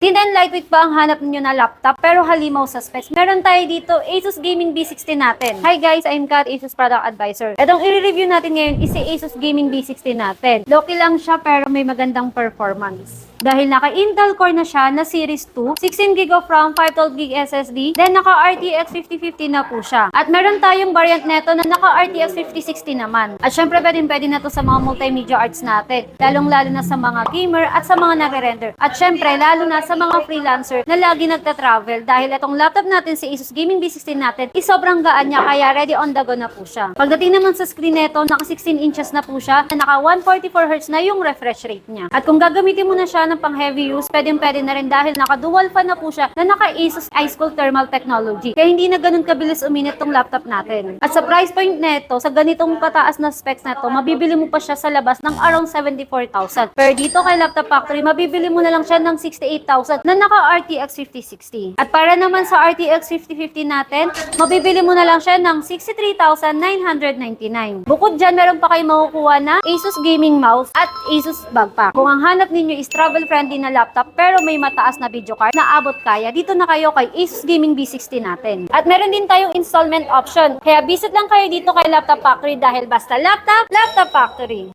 Thin and lightweight ba ang hanap niyo na laptop pero halimaw sa specs? Meron tayo dito, Asus Gaming B60 natin. Hi guys, I'm Kat, Asus Product Advisor. Itong i-review natin ngayon is si Asus Gaming B60 natin. Low-key lang siya pero may magandang performance. Dahil naka-Intel Core na siya na Series 2, 16GB of RAM, 512GB SSD, then naka-RTX 5050 na po siya. At meron tayong variant neto na naka-RTX 5060 naman. At syempre pwede na to sa mga multimedia arts natin, lalong-lalo na sa mga gamer at sa mga nagre-render. At syempre lalo na sa mga freelancer na lagi nagta-travel dahil itong laptop natin si Asus Gaming B60 natin is sobrang gaan niya kaya ready on the go na po siya. Pagdating naman sa screen neto, naka 16 inches na po siya, naka 144Hz na yung refresh rate niya. At kung gagamitin mo na siya ng pang heavy use, pwede na rin dahil naka dual fan na po siya na naka Asus Ice Cool Thermal Technology. Kaya hindi na ganun kabilis uminit tong laptop natin. At sa price point neto, sa ganitong kataas na specs neto, mabibili mo pa siya sa labas ng around 74,000. Pero dito kay Laptop Factory, mabibili mo na lang siya ng 68,000 na naka RTX 5060. At para naman sa RTX 5050 natin, mabibili mo na lang siya ng 63,999. Bukod dyan, meron pa kayo makukuha na Asus Gaming Mouse at Asus Backpack. Kung ang hanap ninyo is travel-friendly na laptop pero may mataas na video card na abot kaya, dito na kayo kay Asus Gaming B60 natin. At meron din tayong installment option. Kaya visit lang kayo dito kay Laptop Factory dahil basta laptop, Laptop Factory.